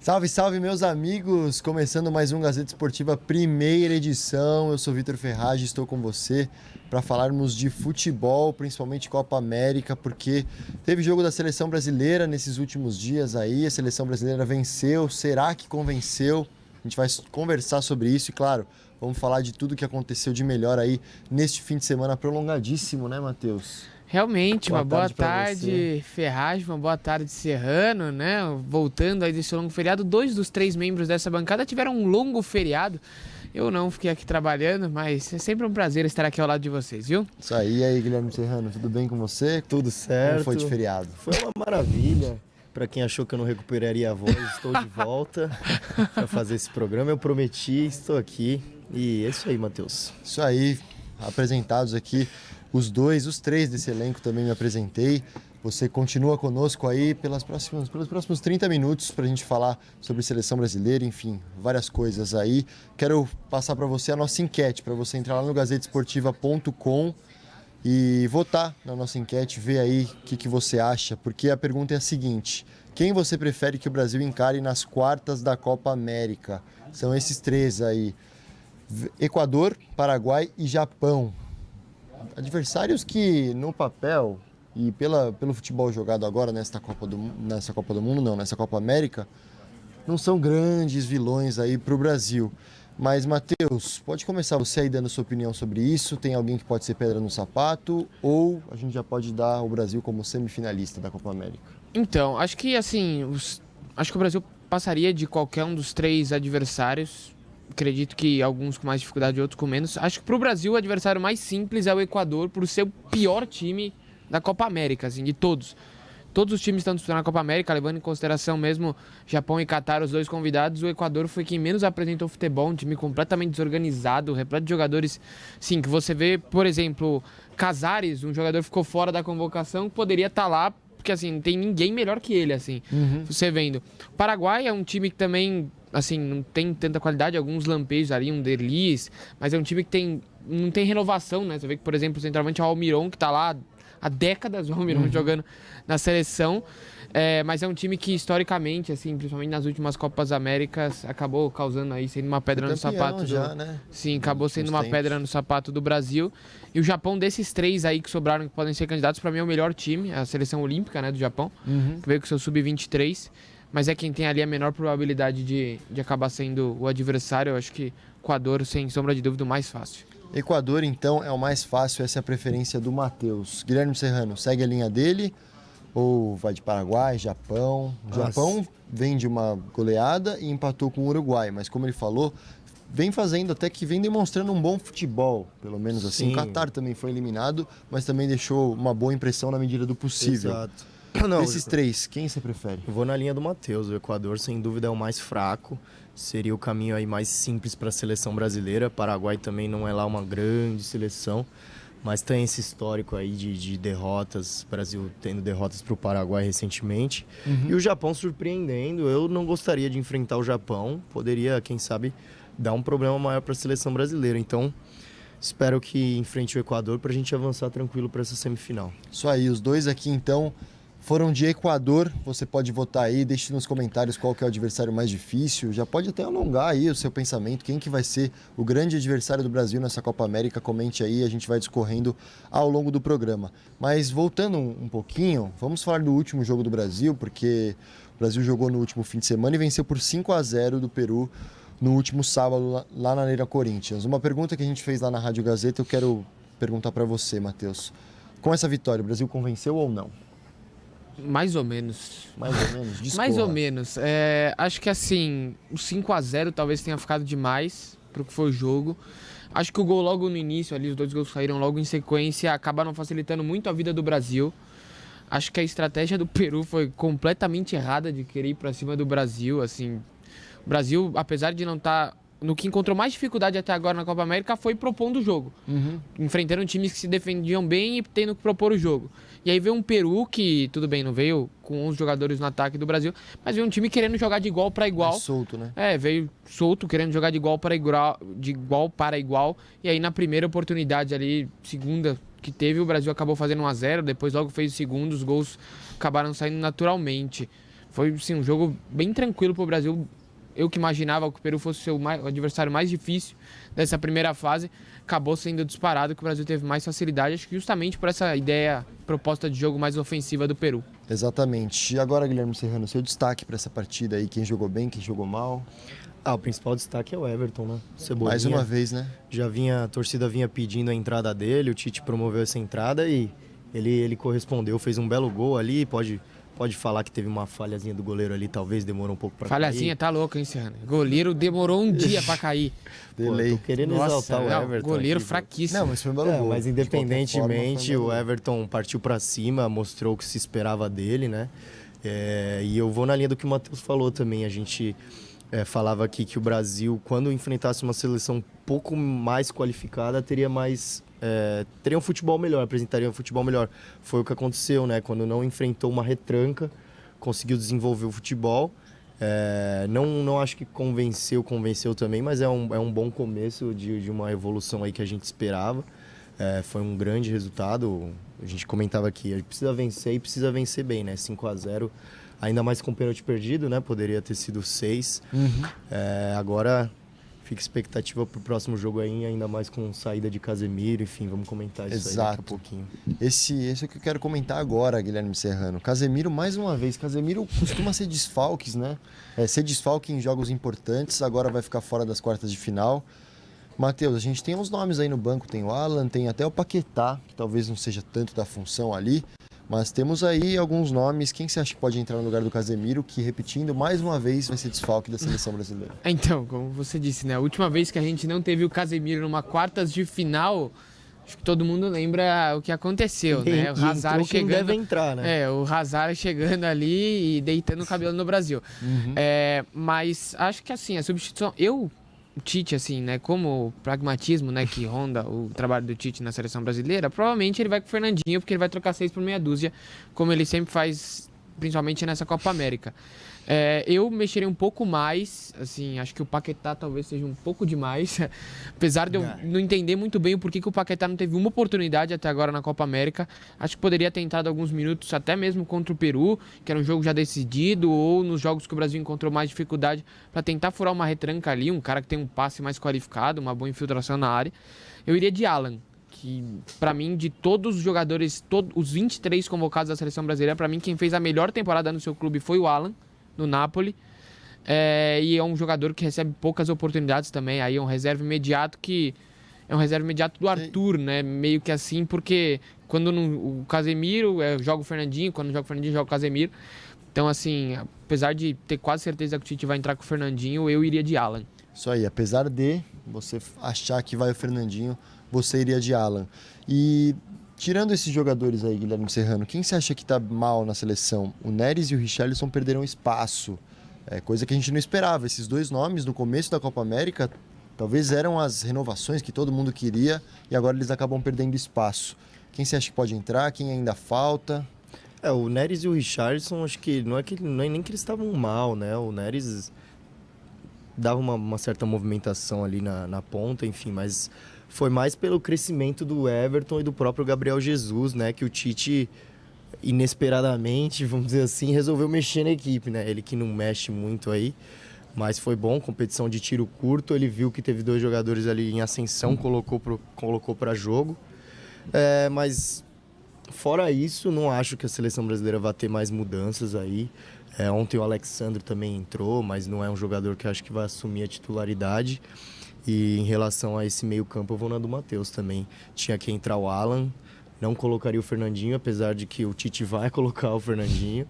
Salve, salve, meus amigos! Começando mais um Gazeta Esportiva, primeira edição. Eu sou Vitor Ferragem, estou com você para falarmos de futebol, principalmente Copa América, porque teve jogo da Seleção Brasileira nesses últimos dias aí. A Seleção Brasileira venceu, será que convenceu? A gente vai conversar sobre isso e, claro, vamos falar de tudo que aconteceu de melhor aí neste fim de semana prolongadíssimo, né, Matheus? Realmente, uma boa tarde tarde, Ferragem, uma boa tarde, Serrano, né? Voltando aí desse longo feriado, 2 dos 3 membros dessa bancada tiveram um longo feriado. Eu não fiquei aqui trabalhando, mas é sempre um prazer estar aqui ao lado de vocês, viu? Isso aí, Guilherme Serrano, tudo bem com você? Tudo certo. Como foi de feriado? Foi uma maravilha. Para quem achou que eu não recuperaria a voz, estou de volta para fazer esse programa. Eu prometi, estou aqui. E é isso aí, Matheus. Isso aí, apresentados aqui os três desse elenco também me apresentei. Você continua conosco aí pelos próximos 30 minutos para a gente falar sobre seleção brasileira, enfim, várias coisas aí. Quero passar para você a nossa enquete, para você entrar lá no gazetesportiva.com e votar na nossa enquete, ver aí o que você acha, porque a pergunta é a seguinte: quem você prefere que o Brasil encare nas quartas da Copa América? São esses três aí: Equador, Paraguai e Japão. Adversários que no papel e pelo futebol jogado agora nessa Copa América, não são grandes vilões aí para o Brasil. Mas, Matheus, pode começar você aí dando sua opinião sobre isso? Tem alguém que pode ser pedra no sapato? Ou a gente já pode dar o Brasil como semifinalista da Copa América? Então, acho que acho que o Brasil passaria de qualquer um dos 3 adversários. Acredito que alguns com mais dificuldade e outros com menos. Acho que para o Brasil o adversário mais simples é o Equador, por ser o pior time da Copa América, assim, de todos. Todos os times estão disputando a Copa América, levando em consideração mesmo Japão e Catar, os 2 convidados. O Equador foi quem menos apresentou futebol, um time completamente desorganizado, repleto de jogadores, sim, que você vê, por exemplo, Casares, um jogador que ficou fora da convocação, que poderia estar lá, porque assim, não tem ninguém melhor que ele, assim, você vendo. O Paraguai é um time que também, assim, não tem tanta qualidade, alguns lampejos ali, um Derlis, mas é um time que não tem renovação, né? Você vê que, por exemplo, o centroavante é o Almiron, que tá lá há décadas, o Almiron jogando na seleção, mas é um time que historicamente, assim, principalmente nas últimas Copas Américas, acabou causando aí, sendo uma pedra no sapato né? Sim, acabou sendo uma pedra no sapato do Brasil. E o Japão, desses 3 aí que sobraram, que podem ser candidatos, para mim é o melhor time, a seleção olímpica, né, do Japão, que veio com seu sub-23, mas é quem tem ali a menor probabilidade de acabar sendo o adversário. Eu acho que o Equador, sem sombra de dúvida, o mais fácil. Equador, então, é o mais fácil, essa é a preferência do Matheus. Guilherme Serrano, segue a linha dele ou vai de Paraguai, Japão? O Japão vem de uma goleada e empatou com o Uruguai, mas como ele falou, vem fazendo até que vem demonstrando um bom futebol, pelo menos assim. Sim. O Catar também foi eliminado, mas também deixou uma boa impressão na medida do possível. Exato. Não, Desses 3, quem você prefere? eu vou na linha do Matheus. O Equador, sem dúvida, é o mais fraco. Seria o caminho aí mais simples para a seleção brasileira. Paraguai também não é lá uma grande seleção, mas tem esse histórico aí de derrotas, Brasil tendo derrotas para o Paraguai recentemente. E o Japão surpreendendo. Eu não gostaria de enfrentar o Japão, poderia, quem sabe, dar um problema maior para a seleção brasileira. Então, espero que enfrente o Equador para a gente avançar tranquilo para essa semifinal. Isso aí, os 2 aqui então foram de Equador. Você pode votar aí, deixe nos comentários qual que é o adversário mais difícil. Já pode até alongar aí o seu pensamento, quem que vai ser o grande adversário do Brasil nessa Copa América. Comente aí, a gente vai discorrendo ao longo do programa. Mas voltando um pouquinho, vamos falar do último jogo do Brasil, porque o Brasil jogou no último fim de semana e venceu por 5-0 do Peru no último sábado lá na Arena Corinthians. Uma pergunta que a gente fez lá na Rádio Gazeta, eu quero perguntar para você, Matheus. Com essa vitória, o Brasil convenceu ou não? Mais ou menos. Mais ou menos? Discorra. Mais ou menos. Acho que assim, o 5-0 talvez tenha ficado demais pro que foi o jogo. Acho que o gol logo no início, ali os 2 gols saíram logo em sequência, acabaram facilitando muito a vida do Brasil. Acho que a estratégia do Peru foi completamente errada de querer ir pra cima do Brasil, assim. O Brasil, apesar de não estar no que encontrou mais dificuldade até agora na Copa América, foi propondo o jogo. Enfrentando times que se defendiam bem e tendo que propor o jogo. E aí veio um Peru que, tudo bem, não veio com 11 jogadores no ataque do Brasil, mas veio um time querendo jogar de igual para igual. Mais solto, né? Veio solto, querendo jogar de igual para igual. E aí na primeira oportunidade ali, segunda que teve, o Brasil acabou fazendo 1-0, depois logo fez o segundo, os gols acabaram saindo naturalmente. Foi, sim, um jogo bem tranquilo pro Brasil. Eu que imaginava que o Peru fosse o adversário mais difícil dessa primeira fase, acabou sendo disparado, que o Brasil teve mais facilidade, acho que justamente por essa ideia, proposta de jogo mais ofensiva do Peru. Exatamente. E agora, Guilherme Serrano, seu destaque para essa partida aí, quem jogou bem, quem jogou mal? O principal destaque é o Everton, né? Cebolinha. Mais uma vez, né? A torcida vinha pedindo a entrada dele, o Tite promoveu essa entrada e ele correspondeu, fez um belo gol ali, pode falar que teve uma falhazinha do goleiro ali, talvez demorou um pouco pra Falhazinha, cair. tá louco, hein, Serrano? Goleiro demorou um dia pra cair. Delay. Tô querendo exaltar o Everton. Goleiro aqui, fraquíssimo. Não, mas foi um belo gol. Mas independentemente, forma, o Everton partiu pra cima, mostrou o que se esperava dele, né? E eu vou na linha do que o Matheus falou também. A gente falava aqui que o Brasil, quando enfrentasse uma seleção um pouco mais qualificada, teria um futebol melhor, apresentaria um futebol melhor. Foi o que aconteceu, né? Quando não enfrentou uma retranca, conseguiu desenvolver o futebol. Não acho que convenceu também, mas é um bom começo de uma evolução aí que a gente esperava. Foi um grande resultado. A gente comentava aqui, a gente precisa vencer e precisa vencer bem, né? 5-0, ainda mais com pênalti perdido, né? Poderia ter sido 6. Agora fica expectativa pro próximo jogo aí, ainda mais com saída de Casemiro, enfim, vamos comentar isso aí daqui a pouquinho. Esse é o que eu quero comentar agora, Guilherme Serrano. Casemiro, mais uma vez, Casemiro costuma ser desfalques, né? Ser desfalque em jogos importantes, agora vai ficar fora das quartas de final. Matheus, a gente tem uns nomes aí no banco, tem o Alan, tem até o Paquetá, que talvez não seja tanto da função ali, mas temos aí alguns nomes. Quem você acha que pode entrar no lugar do Casemiro, que, repetindo, mais uma vez vai ser desfalque da seleção brasileira? Então, como você disse, né? A última vez que a gente não teve o Casemiro numa quartas de final, acho que todo mundo lembra o que aconteceu, né? O Hazard chegando, deve entrar, né? o Hazard chegando ali e deitando o cabelo no Brasil. Mas acho que assim, a substituição... O Tite, assim, né, como pragmatismo, né, que ronda o trabalho do Tite na seleção brasileira, provavelmente ele vai com o Fernandinho, porque ele vai trocar 6 por meia dúzia, como ele sempre faz, principalmente nessa Copa América. Eu mexeria um pouco mais, assim, acho que o Paquetá talvez seja um pouco demais, apesar de eu não entender muito bem o porquê que o Paquetá não teve uma oportunidade até agora na Copa América. Acho que poderia ter entrado alguns minutos, até mesmo contra o Peru, que era um jogo já decidido, ou nos jogos que o Brasil encontrou mais dificuldade, para tentar furar uma retranca ali, um cara que tem um passe mais qualificado, uma boa infiltração na área. Eu iria de Alan, que para mim, de todos os jogadores, os 23 convocados da seleção brasileira, para mim quem fez a melhor temporada no seu clube foi o Alan, no Napoli, e é um jogador que recebe poucas oportunidades também, aí é um reserva imediato do Arthur, né, meio que assim, porque quando o Casemiro, joga o Fernandinho, quando joga o Fernandinho, joga o Casemiro, então assim, apesar de ter quase certeza que o Tite vai entrar com o Fernandinho, eu iria de Alan. Isso aí, apesar de você achar que vai o Fernandinho, você iria de Alan. E tirando esses jogadores aí, Guilherme Serrano, quem você acha que tá mal na seleção? O Neres e o Richarlison perderam espaço, coisa que a gente não esperava. Esses dois nomes no começo da Copa América talvez eram as renovações que todo mundo queria e agora eles acabam perdendo espaço. Quem você acha que pode entrar? Quem ainda falta? O Neres e o Richarlison, acho que não é nem que eles estavam mal, né? O Neres dava uma certa movimentação ali na ponta, enfim, mas foi mais pelo crescimento do Everton e do próprio Gabriel Jesus, né? Que o Tite, inesperadamente, vamos dizer assim, resolveu mexer na equipe, né? Ele que não mexe muito aí, mas foi bom, competição de tiro curto, ele viu que teve 2 jogadores ali em ascensão, colocou para jogo. Mas fora isso, não acho que a seleção brasileira vai ter mais mudanças aí. Ontem o Alexandre também entrou, mas não é um jogador que acho que vai assumir a titularidade. E em relação a esse meio campo, eu vou na do Matheus também. Tinha que entrar o Alan, não colocaria o Fernandinho, apesar de que o Tite vai colocar o Fernandinho.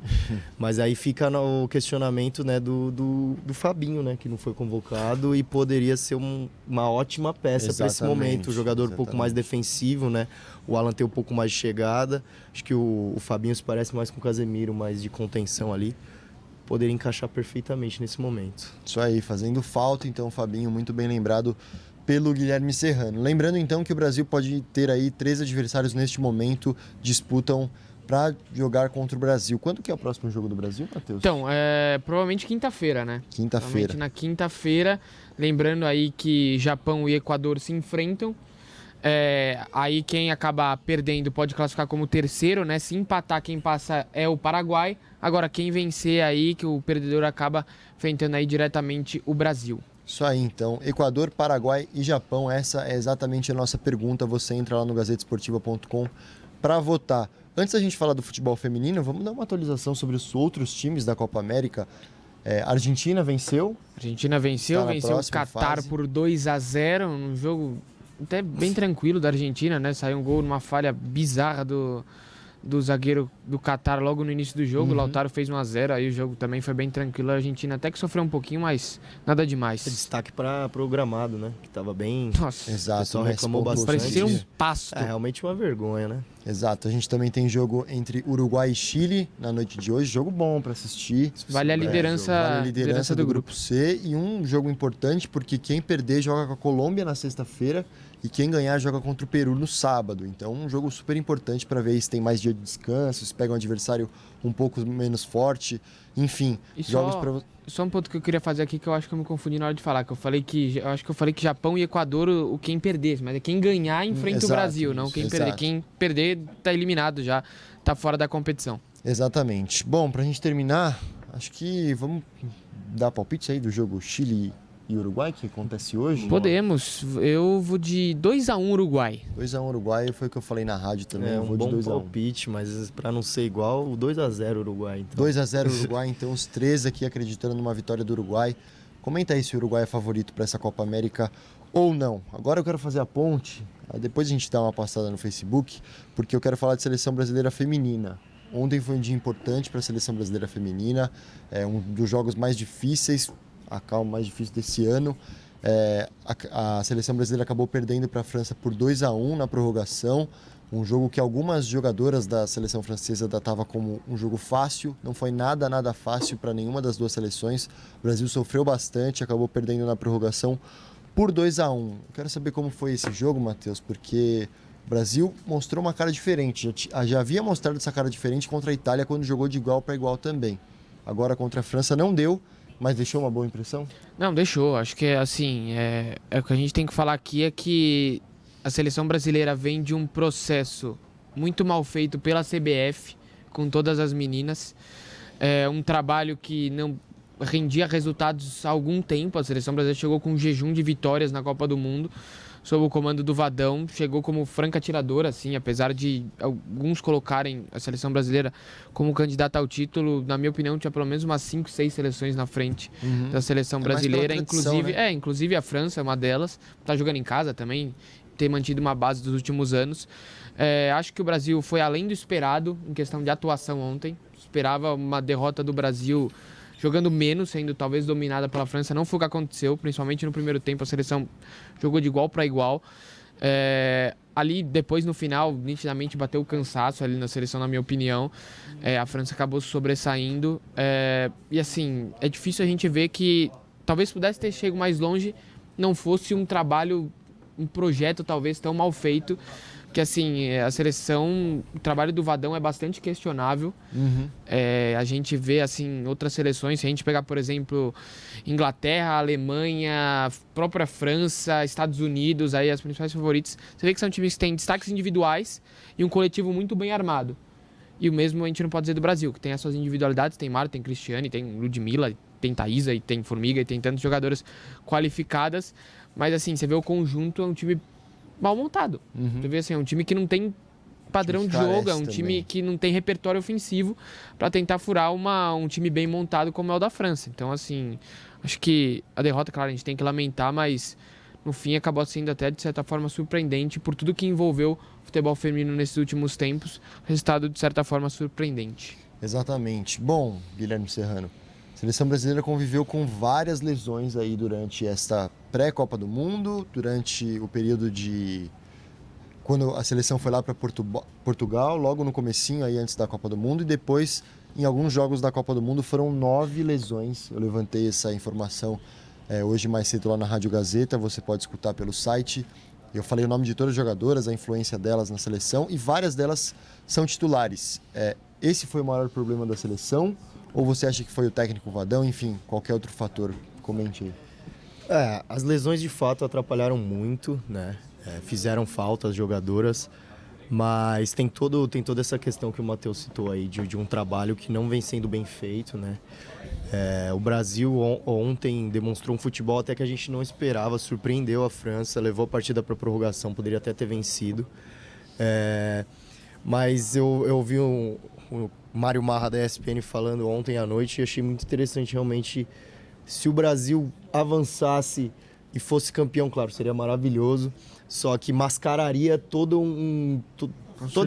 Mas aí fica o questionamento, né, do Fabinho, né, que não foi convocado e poderia ser uma ótima peça para esse momento. O jogador um pouco mais defensivo, né? O Alan tem um pouco mais de chegada. Acho que o Fabinho se parece mais com o Casemiro, mais de contenção ali. Poderia encaixar perfeitamente nesse momento. Isso aí, fazendo falta, então, o Fabinho, muito bem lembrado pelo Guilherme Serrano. Lembrando, então, que o Brasil pode ter aí 3 adversários neste momento, disputam para jogar contra o Brasil. Quando que é o próximo jogo do Brasil, Matheus? Então, provavelmente quinta-feira, né? Quinta-feira. Na quinta-feira, lembrando aí que Japão e Equador se enfrentam. Aí quem acabar perdendo pode classificar como terceiro, né? Se empatar, quem passa é o Paraguai. Agora, quem vencer aí, que o perdedor acaba enfrentando aí diretamente o Brasil. Isso aí, então. Equador, Paraguai e Japão. Essa é exatamente a nossa pergunta. Você entra lá no gazetesportiva.com para votar. Antes da gente falar do futebol feminino, vamos dar uma atualização sobre os outros times da Copa América. A Argentina venceu. Venceu o Catar por 2-0, num jogo até bem tranquilo da Argentina, né? Saiu um gol numa falha bizarra do zagueiro do Catar logo no início do jogo. O Lautaro fez 1-0, aí o jogo também foi bem tranquilo. A Argentina até que sofreu um pouquinho, mas nada demais. Destaque para o gramado, né? Que tava bem... Nossa, exato, o pessoal reclamou bastante. Parecia um pasto. Realmente uma vergonha, né? Exato, a gente também tem jogo entre Uruguai e Chile na noite de hoje. Jogo bom para assistir. Vale a liderança do grupo C. E um jogo importante porque quem perder joga com a Colômbia na sexta-feira e quem ganhar joga contra o Peru no sábado. Então, um jogo super importante para ver se tem mais dia de descanso, se pega um adversário um pouco menos forte. Enfim, jogos para... Só um ponto que eu queria fazer aqui, que eu acho que eu me confundi na hora de falar, eu acho que eu falei que Japão e Equador quem perdesse, mas é quem ganhar enfrenta o Brasil, não quem perder. Quem perder tá eliminado já, tá fora da competição. Exatamente. Bom, pra gente terminar, acho que vamos dar palpite aí do jogo Chile e Uruguai, que acontece hoje. Podemos. Eu vou de 2-1 Uruguai. 2-1 Uruguai, foi o que eu falei na rádio também. Eu vou de 2-1. Um bom palpite, mas para não ser igual, o 2-0 Uruguai. Então. 2-0 Uruguai, então os três aqui acreditando numa vitória do Uruguai. Comenta aí se o Uruguai é favorito para essa Copa América ou não. Agora eu quero fazer a ponte, depois a gente dá uma passada no Facebook, porque eu quero falar de seleção brasileira feminina. Ontem foi um dia importante para a seleção brasileira feminina, um dos jogos mais difíceis, mais difícil desse ano. A seleção brasileira acabou perdendo para a França por 2-1 na prorrogação, um jogo que algumas jogadoras da seleção francesa datavam como um jogo fácil. Não foi nada fácil para nenhuma das duas seleções. O Brasil sofreu bastante, acabou perdendo na prorrogação por 2-1. Eu quero saber como foi esse jogo, Matheus, porque o Brasil mostrou uma cara diferente. Já havia mostrado essa cara diferente contra a Itália quando jogou de igual para igual também. Agora contra a França não deu, mas deixou uma boa impressão? Não, deixou. Acho que assim, o que a gente tem que falar aqui é que a seleção brasileira vem de um processo muito mal feito pela CBF, com todas as meninas. Um trabalho que não rendia resultados há algum tempo. A seleção brasileira chegou com um jejum de vitórias na Copa do Mundo, sob o comando do Vadão, chegou como franca atiradora, assim, apesar de alguns colocarem a seleção brasileira como candidata ao título. Na minha opinião, tinha pelo menos umas 5, 6 seleções na frente da seleção brasileira, inclusive, né? Inclusive a França é uma delas, tá jogando em casa também, ter mantido uma base dos últimos anos. Acho que o Brasil foi além do esperado em questão de atuação ontem. Esperava uma derrota do Brasil jogando menos, sendo talvez dominada pela França. Não foi o que aconteceu, principalmente no primeiro tempo. A seleção jogou de igual para igual. Ali, depois, no final, nitidamente bateu o cansaço ali na seleção, na minha opinião. A França acabou se sobressaindo. E assim, é difícil a gente ver que talvez pudesse ter chegado mais longe, não fosse um trabalho, um projeto talvez tão mal feito, que assim, a seleção, o trabalho do Vadão é bastante questionável. A gente vê assim outras seleções, se a gente pegar, por exemplo, Inglaterra, Alemanha, própria França, Estados Unidos, aí as principais favoritas, você vê que são times que têm destaques individuais e um coletivo muito bem armado. E o mesmo a gente não pode dizer do Brasil, que tem as suas individualidades, tem Marta, tem Cristiane, tem Ludmilla, tem Thaísa, e tem Formiga, e tem tantas jogadoras qualificadas, mas assim, você vê o conjunto, é um time mal montado. Você vê assim, é um time que não tem padrão de jogo, é um time que não tem repertório ofensivo para tentar furar um time bem montado como é o da França. Então, assim, acho que a derrota, claro, a gente tem que lamentar, mas no fim acabou sendo até, de certa forma, surpreendente por tudo que envolveu o futebol feminino nesses últimos tempos. Resultado, de certa forma, surpreendente. Exatamente. Bom, Guilherme Serrano, a seleção brasileira conviveu com várias lesões aí durante esta pré-Copa do Mundo, durante o período de... quando a seleção foi lá para Portugal, logo no comecinho aí antes da Copa do Mundo, e depois em alguns jogos da Copa do Mundo foram 9 lesões. Eu levantei essa informação hoje mais cedo lá na Rádio Gazeta, você pode escutar pelo site. Eu falei o nome de todas as jogadoras, a influência delas na seleção, e várias delas são titulares. Esse foi o maior problema da seleção? Ou você acha que foi o técnico Vadão? Enfim, qualquer outro fator? Comente aí. As lesões de fato atrapalharam muito, né? fizeram falta as jogadoras, mas tem toda essa questão que o Matheus citou aí, de um trabalho que não vem sendo bem feito, né? O Brasil ontem demonstrou um futebol até que a gente não esperava, surpreendeu a França, levou a partida para prorrogação, poderia até ter vencido. Mas eu ouvi o Mário Marra da ESPN falando ontem à noite e achei muito interessante realmente. Se o Brasil avançasse e fosse campeão, claro, seria maravilhoso, só que mascararia todo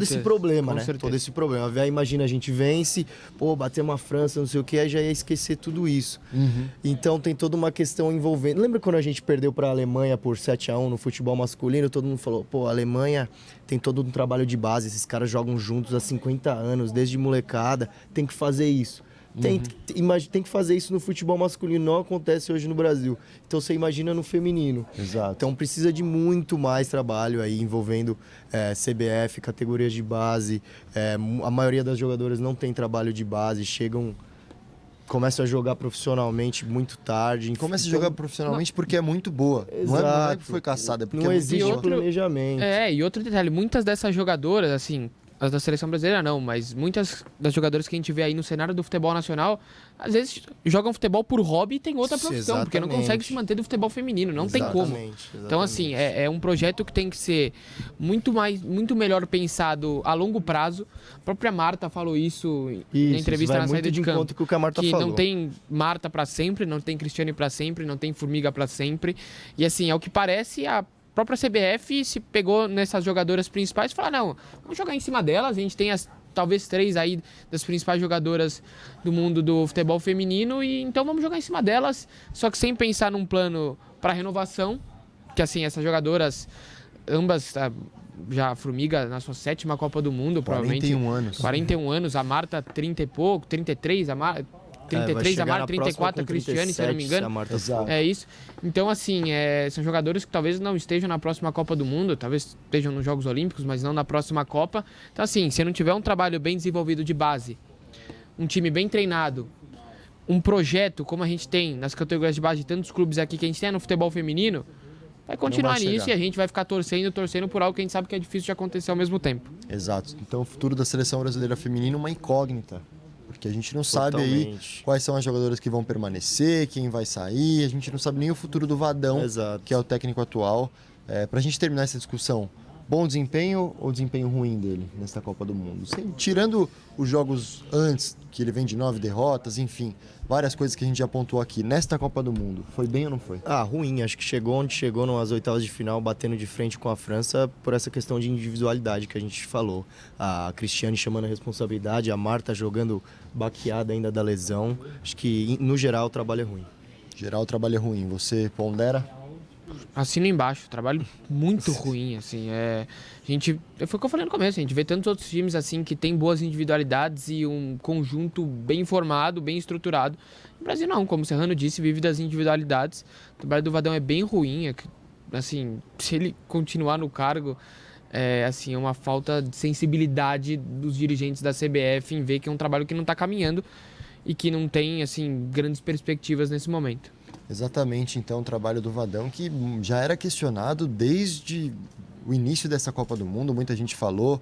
esse problema, né? Todo esse problema. Aí imagina, a gente vence, bater uma França, não sei o que, aí já ia esquecer tudo isso. Então tem toda uma questão envolvendo. Lembra quando a gente perdeu para a Alemanha por 7-1 no futebol masculino? Todo mundo falou, a Alemanha tem todo um trabalho de base, esses caras jogam juntos há 50 anos, desde molecada, tem que fazer isso. Tem que fazer isso no futebol masculino, não acontece hoje no Brasil. Então você imagina no feminino. Exato. Então precisa de muito mais trabalho aí envolvendo CBF, categorias de base. A maioria das jogadoras não tem trabalho de base, começam a jogar profissionalmente muito tarde. Começa a jogar profissionalmente porque é muito boa. Exato. Não é que foi caçada, é porque não é existe planejamento. E outro detalhe, muitas dessas jogadoras, assim, as da seleção brasileira não, mas muitas das jogadoras que a gente vê aí no cenário do futebol nacional, às vezes jogam futebol por hobby e tem outra profissão, porque não consegue se manter do futebol feminino, não tem como. Então, assim, é um projeto que tem que ser muito melhor pensado a longo prazo. A própria Marta falou isso na entrevista na saída de campo, que o que a Marta falou. Não tem Marta para sempre, não tem Cristiane para sempre, não tem Formiga para sempre. E assim, ao que parece, a própria CBF se pegou nessas jogadoras principais e falou, não, vamos jogar em cima delas, a gente tem talvez 3 aí das principais jogadoras do mundo do futebol feminino, e então vamos jogar em cima delas, só que sem pensar num plano para renovação, que assim, essas jogadoras, ambas, já a Formiga na sua 7ª Copa do Mundo, 41 anos. 41 anos, a Marta 30 e pouco, 33, a Marta 33, a Marta 34, a Cristiane, se eu não me engano. É isso. Então, assim, são jogadores que talvez não estejam na próxima Copa do Mundo, talvez estejam nos Jogos Olímpicos, mas não na próxima Copa. Então, assim, se não tiver um trabalho bem desenvolvido de base, um time bem treinado, um projeto como a gente tem nas categorias de base de tantos clubes aqui que a gente tem no futebol feminino, vai continuar nisso e a gente vai ficar torcendo por algo que a gente sabe que é difícil de acontecer ao mesmo tempo. Exato. Então, o futuro da seleção brasileira feminina é uma incógnita. Porque a gente não sabe aí quais são as jogadoras que vão permanecer, quem vai sair, a gente não sabe nem o futuro do Vadão, que é o técnico atual. Para a gente terminar essa discussão, bom desempenho ou desempenho ruim dele nesta Copa do Mundo? Tirando os jogos antes, que ele vem de 9 derrotas, enfim, várias coisas que a gente já pontuou aqui. Nesta Copa do Mundo, foi bem ou não foi? Ruim. Acho que chegou onde chegou nas oitavas de final, batendo de frente com a França por essa questão de individualidade que a gente falou. A Cristiane chamando a responsabilidade, a Marta jogando baqueada ainda da lesão. Acho que, no geral, o trabalho é ruim. Geral, o trabalho é ruim. Você pondera? Assino embaixo, trabalho muito ruim, assim, foi o que eu falei no começo, a gente vê tantos outros times, assim, que tem boas individualidades e um conjunto bem formado, bem estruturado. No Brasil não, como o Serrano disse, vive das individualidades. O trabalho do Vadão é bem ruim, assim, se ele continuar no cargo, é uma falta de sensibilidade dos dirigentes da CBF em ver que é um trabalho que não está caminhando e que não tem, assim, grandes perspectivas nesse momento. Exatamente, então, o trabalho do Vadão, que já era questionado desde o início dessa Copa do Mundo, muita gente falou,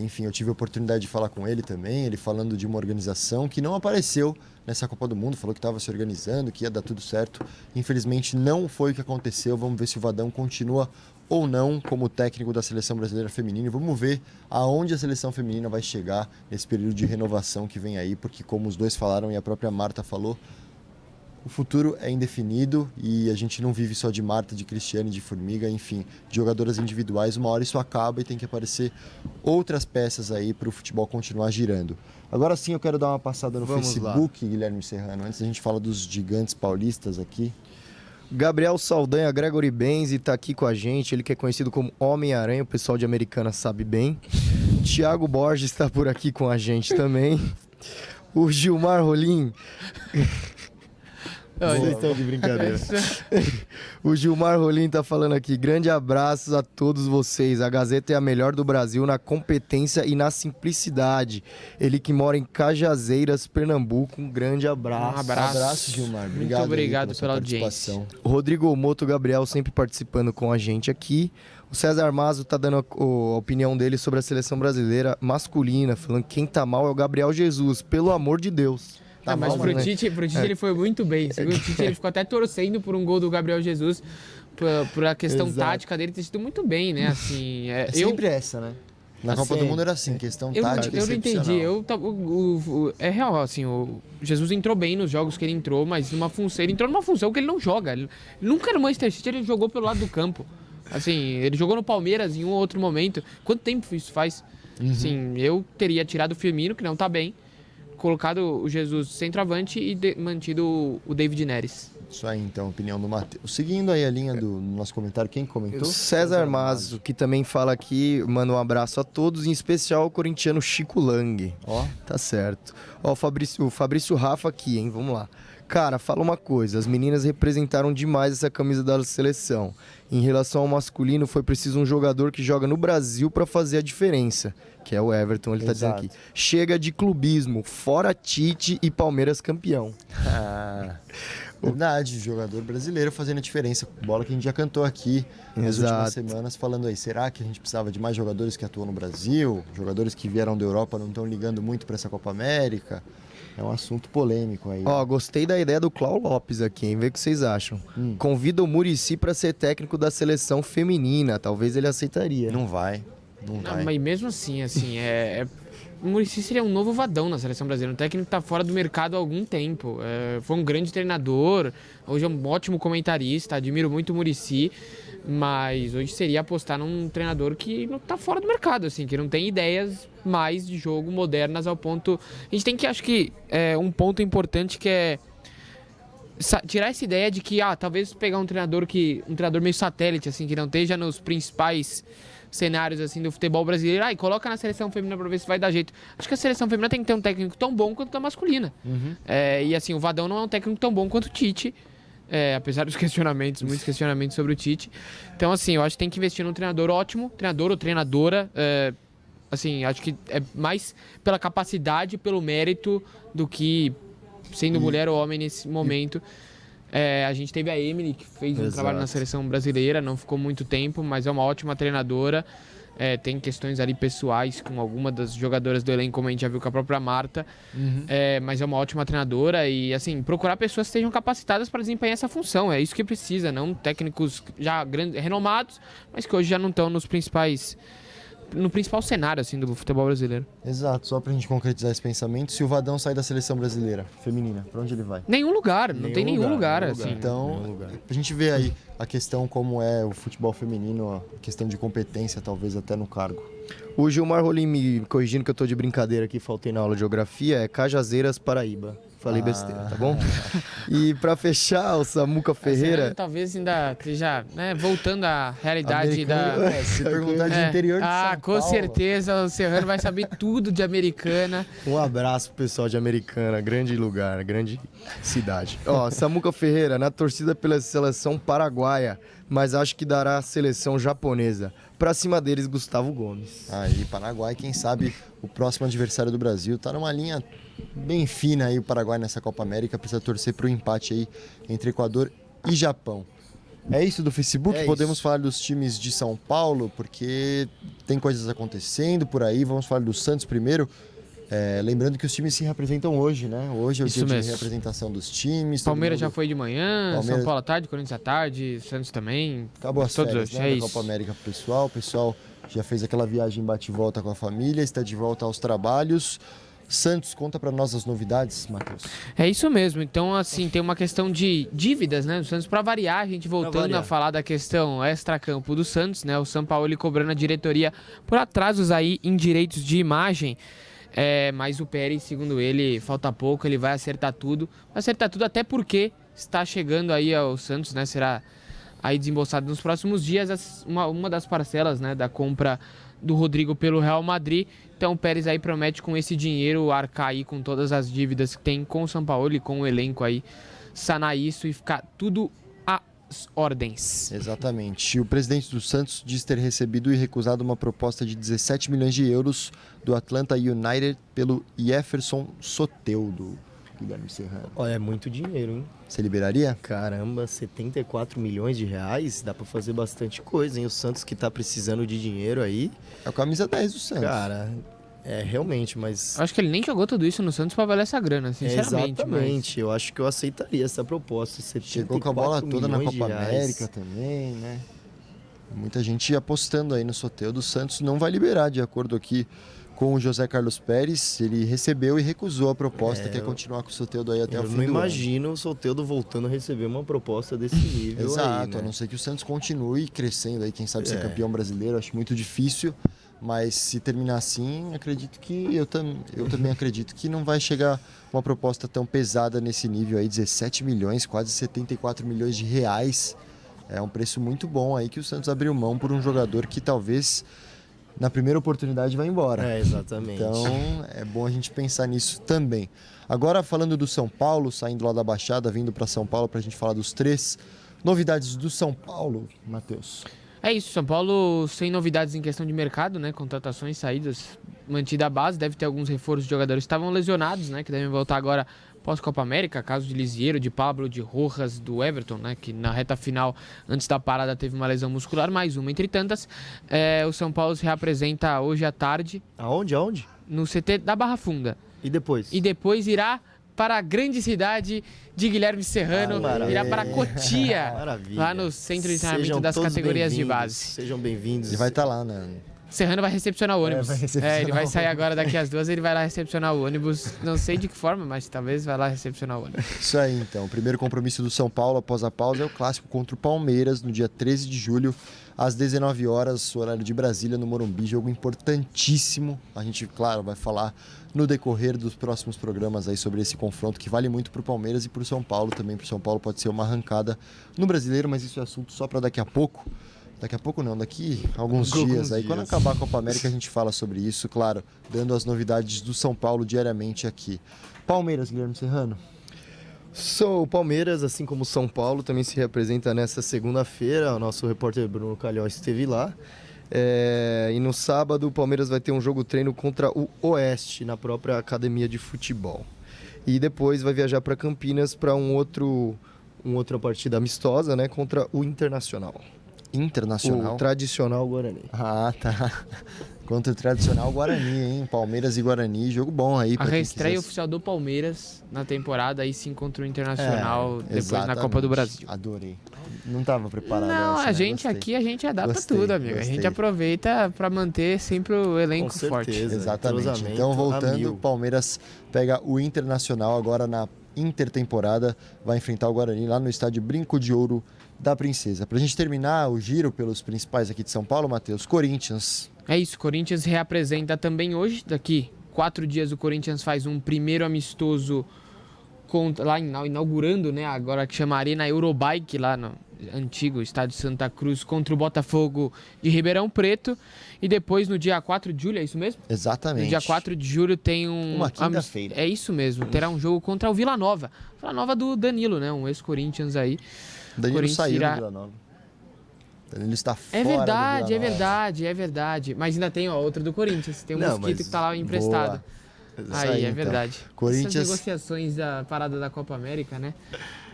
enfim, eu tive a oportunidade de falar com ele também, ele falando de uma organização que não apareceu nessa Copa do Mundo, falou que estava se organizando, que ia dar tudo certo, infelizmente não foi o que aconteceu, vamos ver se o Vadão continua ou não como técnico da Seleção Brasileira Feminina, e vamos ver aonde a Seleção Feminina vai chegar nesse período de renovação que vem aí, porque como os dois falaram e a própria Marta falou, o futuro é indefinido e a gente não vive só de Marta, de Cristiane, de Formiga, enfim, de jogadoras individuais. Uma hora isso acaba e tem que aparecer outras peças aí para o futebol continuar girando. Agora sim eu quero dar uma passada no Facebook, Guilherme Serrano, antes da gente falar dos gigantes paulistas aqui. Gabriel Saldanha, Gregory Benzi está aqui com a gente, ele que é conhecido como Homem-Aranha, o pessoal de Americana sabe bem. Thiago Borges está por aqui com a gente também. O Gilmar Rolim... Vocês estão de brincadeira. O Gilmar Rolim tá falando aqui, grande abraço a todos vocês, a Gazeta é a melhor do Brasil na competência e na simplicidade. Ele que mora em Cajazeiras, Pernambuco, um grande abraço. Um abraço, Gilmar. Obrigado, muito obrigado pela audiência. Rodrigo Moto Gabriel sempre participando com a gente aqui. O César Mazo tá dando a opinião dele sobre a seleção brasileira masculina, falando que quem tá mal é o Gabriel Jesus, pelo amor de Deus. Tá mas mal, pro né? Tite ele foi muito bem. Segundo o Tite, ele ficou até torcendo por um gol do Gabriel Jesus, por a questão Exato. tática dele ter sido muito bem, né? Assim, É sempre essa, né? Na Copa do Mundo era assim, questão tática eu não entendi. excepcional. É real, assim, o Jesus entrou bem nos jogos que ele entrou, mas ele entrou numa função que ele não joga. Ele nunca no Manchester City ele jogou pelo lado do campo. Assim, ele jogou no Palmeiras em um ou outro momento. Quanto tempo isso faz? Assim, eu teria tirado o Firmino, que não tá bem, colocado o Jesus centroavante e mantido o David Neres. Isso aí, então, opinião do Matheus. Seguindo aí a linha do nosso comentário, quem comentou? O César Mazo, que também fala aqui, manda um abraço a todos, em especial ao corintiano Chico Lang. Ó, Tá certo. Ó, o Fabrício Rafa aqui, hein? Vamos lá. Cara, fala uma coisa, as meninas representaram demais essa camisa da seleção. Em relação ao masculino, foi preciso um jogador que joga no Brasil pra fazer a diferença, que é o Everton, ele tá dizendo Exato. aqui. Chega de clubismo, fora Tite e Palmeiras campeão. verdade, jogador brasileiro fazendo a diferença. Bola que a gente já cantou aqui nas Exato. últimas semanas, falando aí, será que a gente precisava de mais jogadores que atuam no Brasil? Jogadores que vieram da Europa não estão ligando muito para essa Copa América? É um assunto polêmico aí. Ó, gostei da ideia do Clau Lopes aqui, hein? Vê o que vocês acham. Convida o Muricy pra ser técnico da seleção feminina, talvez ele aceitaria. Não vai. Não, mas mesmo assim, o Muricy seria um novo Vadão na seleção brasileira. Um técnico que tá fora do mercado há algum tempo. Foi um grande treinador, hoje é um ótimo comentarista, admiro muito o Muricy, mas hoje seria apostar num treinador que não tá fora do mercado, assim, que não tem ideias mais de jogo modernas ao ponto... A gente tem que, acho que, um ponto importante que é tirar essa ideia de que, talvez pegar um treinador meio satélite, assim, que não esteja nos principais cenários assim do futebol brasileiro, e coloca na seleção feminina pra ver se vai dar jeito. Acho que a seleção feminina tem que ter um técnico tão bom quanto a masculina. E assim, o Vadão não é um técnico tão bom quanto o Tite, apesar dos questionamentos, muitos questionamentos sobre o Tite. Então assim, eu acho que tem que investir num treinador ótimo, treinador ou treinadora, assim, acho que é mais pela capacidade, pelo mérito, do que sendo mulher ou homem nesse momento. A gente teve a Emily, que fez um trabalho na seleção brasileira, não ficou muito tempo, mas é uma ótima treinadora. Tem questões ali pessoais com alguma das jogadoras do elenco, como a gente já viu com a própria Marta, mas é uma ótima treinadora e, assim, procurar pessoas que estejam capacitadas para desempenhar essa função, é isso que precisa, não técnicos já grandes, renomados, mas que hoje já não estão no principal cenário, assim, do futebol brasileiro. Exato, só pra gente concretizar esse pensamento, se o Vadão sair da seleção brasileira feminina, pra onde ele vai? Nenhum lugar, não tem nenhum lugar, assim. Então, a gente vê aí a questão como é o futebol feminino, a questão de competência, talvez até no cargo. O Gilmar Rolim me corrigindo que eu tô de brincadeira aqui, faltei na aula de geografia, é Cajazeiras, Paraíba. Falei besteira, tá bom? E pra fechar, o Samuca Ferreira... Talvez ainda esteja, né, voltando à realidade Se perguntar de interior de São Paulo. Com certeza o Serrano vai saber tudo de Americana. Um abraço pro pessoal de Americana, grande lugar, grande cidade. Ó, Samuca Ferreira, na torcida pela seleção paraguaia, mas acho que dará a seleção japonesa. Pra cima deles, Gustavo Gomes. Aí, Paraguai, quem sabe o próximo adversário do Brasil. Tá numa linha bem fina aí o Paraguai nessa Copa América. Precisa torcer pro empate aí entre Equador e Japão. É isso do Facebook? Podemos falar dos times de São Paulo, porque tem coisas acontecendo por aí. Vamos falar do Santos primeiro. Lembrando que os times se representam hoje, né? Hoje é o dia de representação dos times. Palmeiras já foi de manhã, São Paulo à tarde, Corinthians à tarde, Santos também. Acabou as férias, né, da Copa América pro pessoal. O pessoal já fez aquela viagem bate e volta com a família, está de volta aos trabalhos. Santos, conta para nós as novidades, Matheus. É isso mesmo. Então, assim, tem uma questão de dívidas, né? Do Santos, para variar, a gente voltando a falar da questão extracampo do Santos, né? O São Paulo ele cobrando a diretoria por atrasos aí em direitos de imagem. Mas o Pérez, segundo ele, falta pouco, ele vai acertar tudo. Vai acertar tudo até porque está chegando aí ao Santos, né? Será aí desembolsado nos próximos dias uma das parcelas, né, da compra do Rodrigo pelo Real Madrid. Então o Pérez aí promete com esse dinheiro arcar aí com todas as dívidas que tem com o São Paulo e com o elenco aí, sanar isso e ficar tudo às ordens. Exatamente. O presidente do Santos diz ter recebido e recusado uma proposta de 17 milhões de euros do Atlanta United pelo Jefferson Soteldo. Guilherme Serrano? Olha, é muito dinheiro, hein? Você liberaria? Caramba, 74 milhões de reais, dá pra fazer bastante coisa, hein? O Santos que tá precisando de dinheiro aí, É a camisa 10 do Santos. cara, realmente, mas... Eu acho que ele nem jogou tudo isso no Santos pra valer essa grana, sinceramente. Exatamente, eu acho que eu aceitaria essa proposta. Chegou com a bola 74 toda na milhões de Copa reais. América também, né? Muita gente apostando aí no Soteldo. O Santos não vai liberar, de acordo aqui com o José Carlos Pérez. Ele recebeu e recusou a proposta, quer continuar com o Soteldo aí até o Eu fim não do ano. imagino o Soteldo voltando a receber uma proposta desse nível. Exato, aí, né? a não ser que o Santos continue crescendo aí, quem sabe ser campeão brasileiro, acho muito difícil, mas se terminar assim, acredito que eu também acredito que não vai chegar uma proposta tão pesada nesse nível aí, 17 milhões, quase 74 milhões de reais. É um preço muito bom aí que o Santos abriu mão por um jogador que talvez na primeira oportunidade vai embora. Exatamente. Então é bom a gente pensar nisso também. Agora falando do São Paulo, saindo lá da Baixada, vindo para São Paulo para a gente falar dos 3 novidades do São Paulo, Matheus. É isso, São Paulo sem novidades em questão de mercado, né? Contratações, saídas, mantida a base, deve ter alguns reforços de jogadores que estavam lesionados, né? Que devem voltar agora pós-Copa América, caso de Lisieiro, de Pablo, de Rojas, do Everton, né? Que na reta final, antes da parada, teve uma lesão muscular, mais uma entre tantas. O São Paulo se reapresenta hoje à tarde. Aonde? No CT da Barra Funda. E depois? E depois irá para a grande cidade de Guilherme Serrano, irá para Cotia, Maravilha. lá no centro de treinamento Sejam das todos categorias de bem-vindos. base. Sejam bem-vindos. Ele vai estar lá, né? Serrano vai recepcionar o ônibus. vai recepcionar Ele vai o sair agora daqui às 2, ele vai lá recepcionar o ônibus. Não sei de que forma, mas talvez vai lá recepcionar o ônibus. Isso aí, então. O primeiro compromisso do São Paulo após a pausa é o clássico contra o Palmeiras, no dia 13 de julho, às 19 horas, horário de Brasília, no Morumbi. Jogo importantíssimo. A gente, claro, vai falar no decorrer dos próximos programas aí sobre esse confronto, que vale muito para o Palmeiras e para o São Paulo também. Para o São Paulo pode ser uma arrancada no Brasileiro, mas isso é assunto só para daqui a pouco. Daqui a pouco não, daqui a alguns dias. Aí quando acabar a Copa América a gente fala sobre isso, claro, dando as novidades do São Paulo diariamente aqui. Palmeiras, Guilherme Serrano. O Palmeiras, assim como o São Paulo, também se representa nessa segunda-feira. O nosso repórter Bruno Calhó esteve lá. E no sábado o Palmeiras vai ter um jogo treino contra o Oeste, na própria academia de futebol. E depois vai viajar para Campinas para uma outra partida amistosa, né, contra o Internacional. Internacional? O tradicional Guarani. Ah, tá. Contra o tradicional Guarani, hein? Palmeiras e Guarani, jogo bom aí. A reestreia oficial do Palmeiras na temporada, aí sim contra o Internacional, depois na Copa do Brasil. Adorei. Não estava preparado. Não, essa, a né? gente Gostei. aqui, a gente adapta Gostei, tudo, amigo. A gente gostei. aproveita para manter sempre o elenco Com forte. certeza. Exatamente. Entrosamento Então, a voltando, mil. o Palmeiras pega o Internacional agora na intertemporada, vai enfrentar o Guarani lá no estádio Brinco de Ouro da Princesa. Pra gente terminar o giro pelos principais aqui de São Paulo, Matheus, Corinthians. É isso, Corinthians reapresenta também hoje, daqui 4 dias o Corinthians faz um primeiro amistoso lá inaugurando, né, agora que chama Arena Eurobike, lá no antigo estádio Santa Cruz, contra o Botafogo de Ribeirão Preto. E depois no dia 4 de julho, é isso mesmo? Exatamente. No dia 4 de julho tem Uma quinta-feira. É isso mesmo, terá um jogo contra o Vila Nova. Vila Nova do Danilo, né, um ex-Corinthians aí. Danilo Corinthians saiu irá- do Vila Nova. Danilo está fora É verdade, do Vila é Nova. verdade, é verdade. Mas ainda tem outro do Corinthians, tem um Não, Mosquito mas que tá lá emprestado. Isso Aí, aí, é então. verdade. Corinthians- Essas negociações da parada da Copa América, né?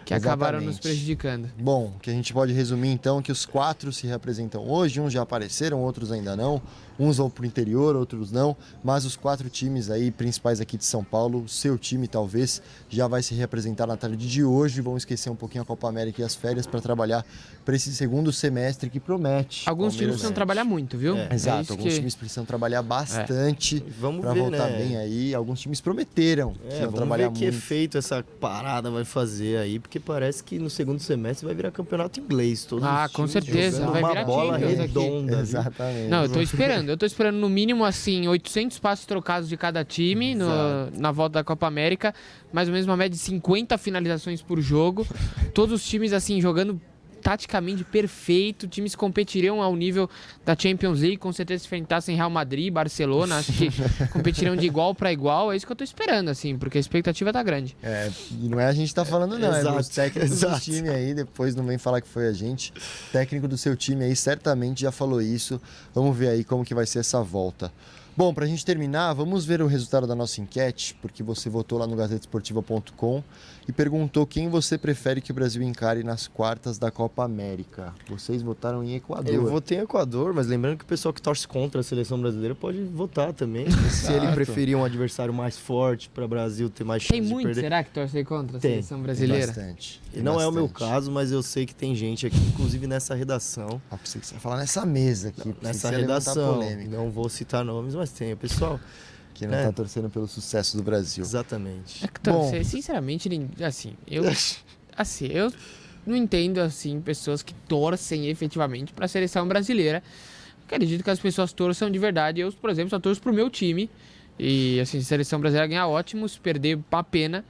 Que acabaram nos Exatamente. prejudicando. Bom, o que a gente pode resumir então é que os 4 se representam hoje, uns já apareceram, outros ainda não, uns vão para o interior, outros não, mas os 4 times aí principais aqui de São Paulo, o seu time talvez já vai se representar na tarde de hoje, vão esquecer um pouquinho a Copa América e as férias para trabalhar para esse segundo semestre que promete. Alguns times Palmeiras- precisam trabalhar muito, viu? Exato, isso alguns que- times precisam trabalhar bastante Vamos para ver, voltar né? bem aí. Alguns times prometeram que iam Vamos trabalhar ver que muito. efeito essa parada vai fazer aí, porque parece que no segundo semestre vai virar campeonato inglês. Todos Ah, os com times certeza, jogando vai uma virar bola Champions aqui. redonda. viu? Exatamente. Não, eu tô esperando no mínimo assim 800 passos trocados de cada time na volta da Copa América, mais ou menos uma média de 50 finalizações por jogo. Todos os times assim jogando taticamente perfeito, times que competiriam ao nível da Champions League, com certeza se enfrentassem Real Madrid, Barcelona, acho que competiriam de igual para igual, é isso que eu tô esperando assim, porque a expectativa tá grande. E não é a gente tá falando não, é Exato, os técnicos do exato. time aí, depois não vem falar que foi a gente. O técnico do seu time aí certamente já falou isso. Vamos ver aí como que vai ser essa volta. Bom, para a gente terminar, vamos ver o resultado da nossa enquete, porque você votou lá no gazetesportiva.com e perguntou quem você prefere que o Brasil encare nas quartas da Copa América. Vocês votaram em Equador. Eu votei em Equador, mas lembrando que o pessoal que torce contra a seleção brasileira pode votar também. Se ele preferir um adversário mais forte para o Brasil ter mais chance Tem de muito, perder. será que torce contra a Tem, seleção brasileira? Bastante. E não é o meu caso, mas eu sei que tem gente aqui, inclusive nessa redação. Ah, pensei que você ia falar nessa mesa aqui. pensei Nessa que você ia levantar redação. polêmica, Não vou citar nomes, mas tem o pessoal. que não está torcendo pelo sucesso do Brasil. Exatamente. É que torcer, sinceramente, eu não entendo assim pessoas que torcem efetivamente para a seleção brasileira. Acredito que as pessoas torçam de verdade. Eu, por exemplo, só torço pro meu time. E assim, se a seleção brasileira ganhar, ótimo, se perder, uma pena.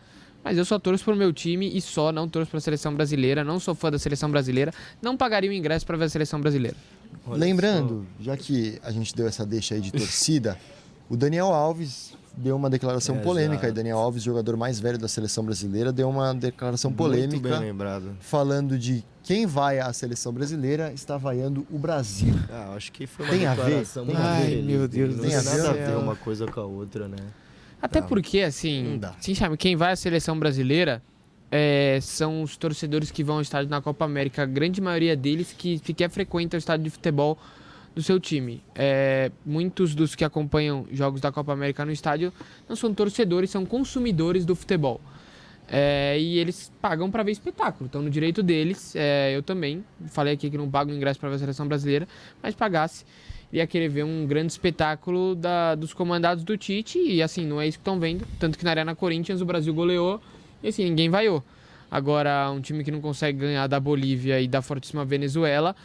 Mas eu só torço pro meu time e só não torço para a seleção brasileira. Não sou fã da seleção brasileira. Não pagaria o ingresso para ver a seleção brasileira. Olha Lembrando, já que a gente deu essa deixa aí de torcida, o Daniel Alves deu uma declaração polêmica. Exato. E Daniel Alves, jogador mais velho da seleção brasileira, deu uma declaração Muito bem polêmica lembrado. falando de quem vai à seleção brasileira está vaiando o Brasil. Acho que foi uma Tem a ver? declaração Tem muito a ver? Ai, meu Deus Não do tem nada a céu. ver uma coisa com a outra, né? Até Não, porque, assim, não dá. sinceramente, quem vai à seleção brasileira são os torcedores que vão ao estádio na Copa América. A grande maioria deles que sequer frequenta o estádio de futebol do seu time. Muitos dos que acompanham jogos da Copa América no estádio não são torcedores, são consumidores do futebol. E eles pagam para ver espetáculo, estão no direito deles. Eu também falei aqui que não pago ingresso para ver a seleção brasileira, mas pagasse, ia querer ver um grande espetáculo dos comandados do Tite, e assim, não é isso que estão vendo. Tanto que na Arena Corinthians o Brasil goleou e assim, ninguém vaiou. Agora, um time que não consegue ganhar da Bolívia e da fortíssima Venezuela,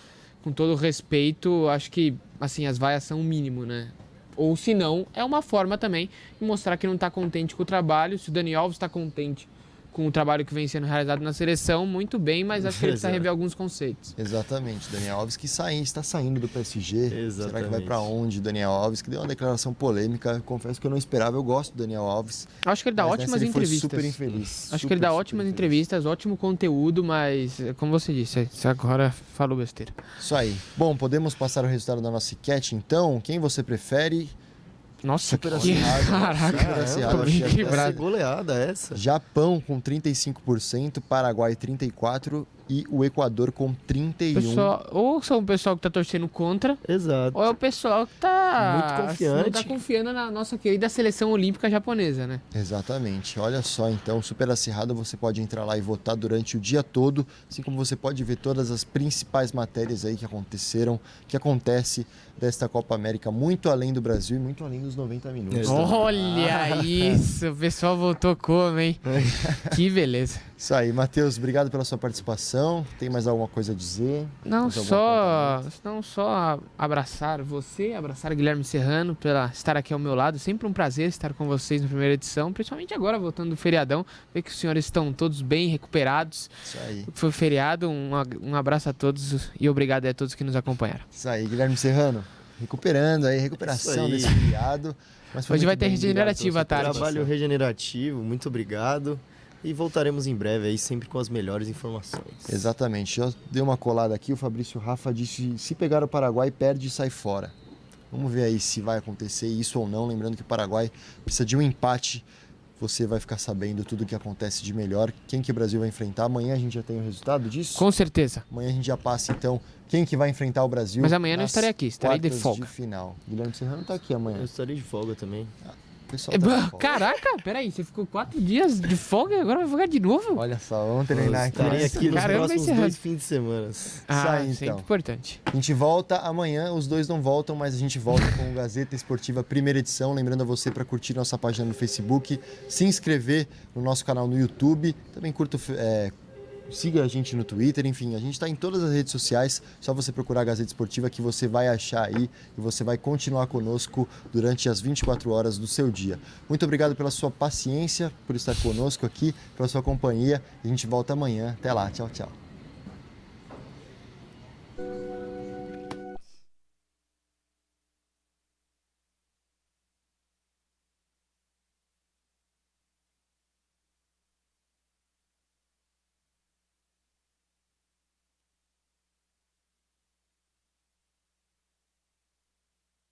com todo respeito, acho que assim, as vaias são o mínimo, né? Ou se não, é uma forma também de mostrar que não está contente com o trabalho. Se o Dani Alves está contente com o trabalho que vem sendo realizado na seleção, muito bem, mas acho que ele precisa rever alguns conceitos. Exatamente, Daniel Alves que está saindo do PSG. Será que Exatamente. vai para onde, Daniel Alves? Que deu uma declaração polêmica. Confesso que eu não esperava, eu gosto do Daniel Alves. Acho que ele dá mas ótimas nessa ele foi entrevistas. super infeliz. Acho que Super, ele dá super ótimas infeliz. entrevistas, ótimo conteúdo, mas como você disse, você agora falou besteira. Isso aí. Bom, podemos passar o resultado da nossa enquete, então. Quem você prefere? Nossa, Super que... acirrado. Caraca, Super acirrado. tô bem Achei até quebrado. Goleada essa. Japão com 35%, Paraguai 34% e o Equador com 31%. Pessoal, ou são o pessoal que tá torcendo contra, Exato. ou é o pessoal que tá Muito confiante. tá confiando na nossa querida seleção olímpica japonesa, né? Exatamente. Olha só, então, super acirrado, você pode entrar lá e votar durante o dia todo, assim como você pode ver todas as principais matérias aí que aconteceram, que acontece desta Copa América, muito além do Brasil e muito além dos 90 minutos. Exato. Olha isso, o pessoal voltou como, hein? Que beleza. Isso aí, Matheus, obrigado pela sua participação. Tem mais alguma coisa a dizer? Não Mais algum só abraçar você, abraçar Guilherme Serrano pela estar aqui ao meu lado. Sempre um prazer estar com vocês na primeira edição, principalmente agora voltando do feriadão, ver que os senhores estão todos bem recuperados. Isso aí. Foi feriado, um abraço a todos e obrigado a todos que nos acompanharam. Isso aí, Guilherme Serrano, recuperando aí, recuperação Isso aí. desse feriado. Mas foi Hoje muito vai ter bem, regenerativa obrigado à pela sua tarde. Trabalho regenerativo, muito obrigado. E voltaremos em breve aí, sempre com as melhores informações. Exatamente. Eu dei uma colada aqui, o Fabrício Rafa disse, se pegar o Paraguai, perde e sai fora. Vamos ver aí se vai acontecer isso ou não. Lembrando que o Paraguai precisa de um empate. Você vai ficar sabendo tudo o que acontece de melhor. Quem que o Brasil vai enfrentar. Amanhã a gente já tem o resultado disso? Com certeza. Amanhã a gente já passa, então, quem que vai enfrentar o Brasil. Mas amanhã eu não nas estarei aqui, estarei de quartas folga. de final. Guilherme Serrano tá aqui amanhã. Eu estarei de folga também. O pessoal tá de folga. Caraca, peraí, você ficou 4 dias de folga e agora vai folgar de novo? Olha só, vamos treinar aqui. Estarei aqui nos Caramba, próximos esse 2 fins de semana. Isso aí, então. sempre importante. A gente volta amanhã, os dois não voltam, mas a gente volta com o Gazeta Esportiva primeira edição. Lembrando a você para curtir nossa página no Facebook, se inscrever no nosso canal no YouTube, também siga a gente no Twitter, enfim, a gente está em todas as redes sociais, só você procurar a Gazeta Esportiva que você vai achar aí e você vai continuar conosco durante as 24 horas do seu dia. Muito obrigado pela sua paciência, por estar conosco aqui, pela sua companhia. A gente volta amanhã. Até lá, tchau, tchau.